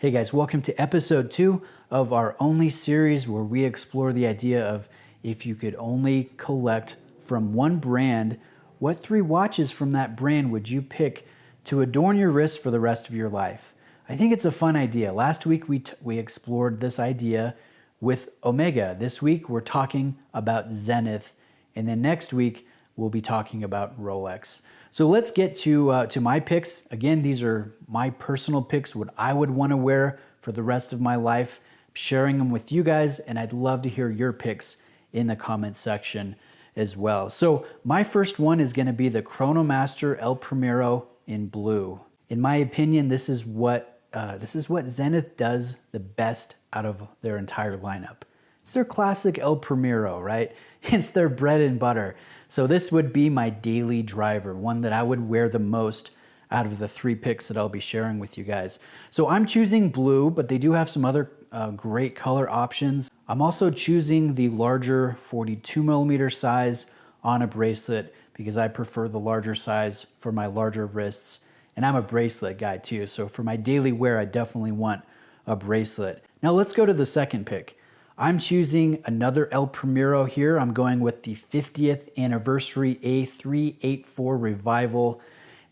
Hey guys, welcome to episode 2 of our only series where we explore the idea of if you could only collect from one brand, what 3 watches from that brand would you pick to adorn your wrist for the rest of your life? I think it's a fun idea. Last week we explored this idea with Omega. This week we're talking about Zenith, and then next week we'll be talking about Rolex. So let's get to my picks. Again, these are my personal picks, what I would want to wear for the rest of my life. I'm sharing them with you guys, and I'd love to hear your picks in the comment section as well. So my first one is going to be the Chronomaster El Primero in blue. In my opinion, this is what Zenith does the best out of their entire lineup. It's their classic El Primero, right? It's their bread and butter. So this would be my daily driver, one that I would wear the most out of the 3 picks that I'll be sharing with you guys. So I'm choosing blue, but they do have some other great color options. I'm also choosing the larger 42mm size on a bracelet because I prefer the larger size for my larger wrists. And I'm a bracelet guy too, so for my daily wear, I definitely want a bracelet. Now let's go to the second pick. I'm choosing another El Primero here. I'm going with the 50th anniversary A384 Revival.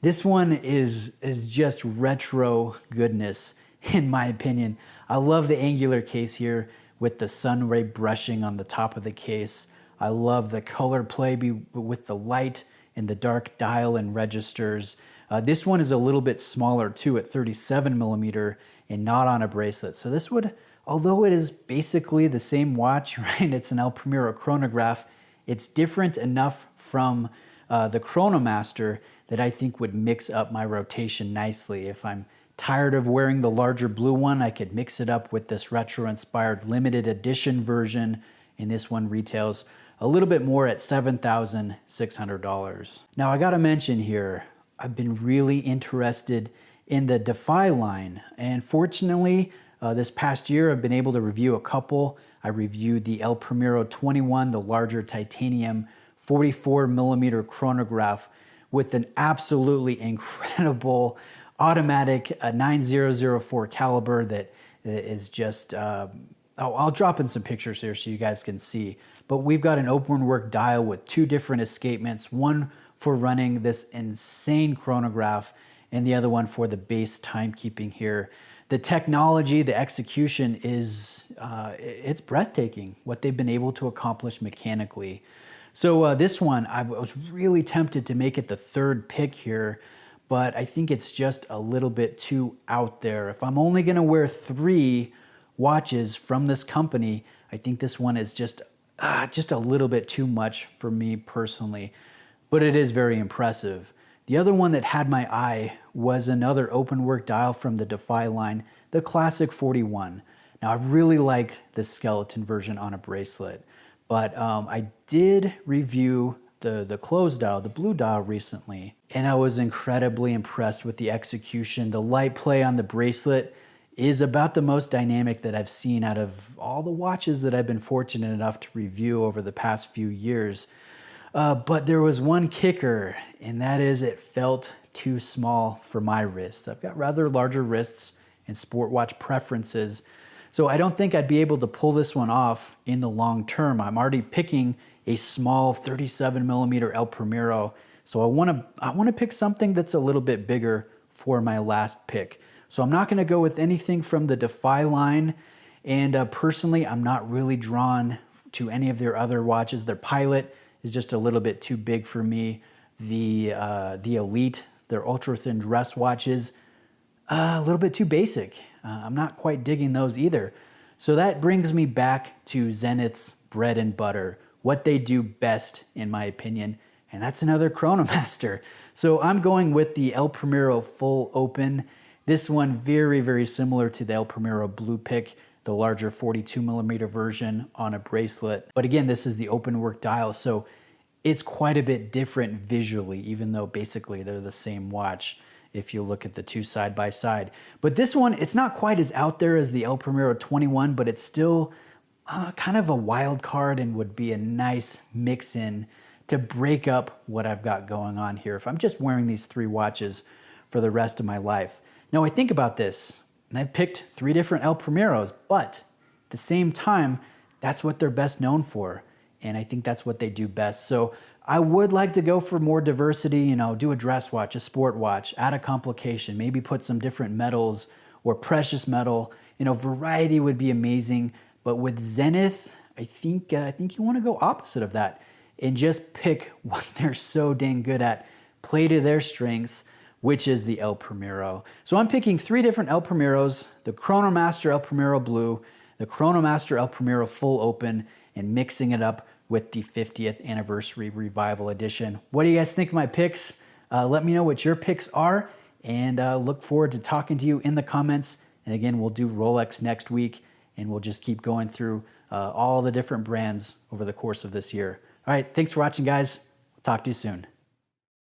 This one is just retro goodness, in my opinion. I love the angular case here with the sun ray brushing on the top of the case. I love the color play with the light and the dark dial and registers. This one is a little bit smaller too at 37mm and not on a bracelet. So this would, although it is basically the same watch, right? It's an El Primero chronograph. It's different enough from the Chronomaster that I think would mix up my rotation nicely. If I'm tired of wearing the larger blue one, I could mix it up with this retro-inspired limited edition version, and this one retails a little bit more at $7,600. Now I gotta mention here, I've been really interested in the DeFi line, and fortunately, this past year I've been able to review a couple. I reviewed the El Primero 21, the larger titanium 44mm chronograph with an absolutely incredible automatic 9004 caliber that is just, I'll drop in some pictures here so you guys can see. But we've got an open work dial with 2 different escapements, one for running this insane chronograph and the other one for the base timekeeping here. The technology, the execution is, it's breathtaking what they've been able to accomplish mechanically. So this one, I was really tempted to make it the 3rd pick here, but I think it's just a little bit too out there. If I'm only gonna wear 3 watches from this company, I think this one is just a little bit too much for me personally, but it is very impressive. The other one that had my eye was another open work dial from the DeFi line, the classic 41. Now I really liked the skeleton version on a bracelet, but I did review the closed dial, the blue dial recently, and I was incredibly impressed with the execution. The light play on the bracelet is about the most dynamic that I've seen out of all the watches that I've been fortunate enough to review over the past few years. But there was one kicker, and that is it felt too small for my wrists. I've got rather larger wrists and sport watch preferences, so I don't think I'd be able to pull this one off in the long term. I'm already picking a small 37mm El Primero, so I want to pick something that's a little bit bigger for my last pick. So I'm not going to go with anything from the DeFi line, and personally, I'm not really drawn to any of their other watches. Their Pilot is just a little bit too big for me. The Elite, their ultra thin dress watches, a little bit too basic. I'm not quite digging those either. So that brings me back to Zenith's bread and butter, what they do best in my opinion, and that's another Chronomaster. So I'm going with the El Primero full open. This one very, very similar to the El Primero blue pick, the larger 42mm version on a bracelet. But again, this is the open work dial, so it's quite a bit different visually, even though basically they're the same watch if you look at the 2 side by side. But this one, it's not quite as out there as the El Primero 21, but it's still kind of a wild card and would be a nice mix in to break up what I've got going on here if I'm just wearing these 3 watches for the rest of my life. Now I think about this. and I've picked 3 different El Primeros, but at the same time, that's what they're best known for. And I think that's what they do best. So I would like to go for more diversity, do a dress watch, a sport watch, add a complication, maybe put some different metals or precious metal. Variety would be amazing. But with Zenith, I think you want to go opposite of that and just pick what they're so dang good at, play to their strengths, which is the El Primero. So I'm picking 3 different El Primeros, the Chronomaster El Primero Blue, the Chronomaster El Primero Full Open, and mixing it up with the 50th Anniversary Revival Edition. What do you guys think of my picks? Let me know what your picks are, and look forward to talking to you in the comments. And again, we'll do Rolex next week, and we'll just keep going through all the different brands over the course of this year. All right, thanks for watching, guys. Talk to you soon.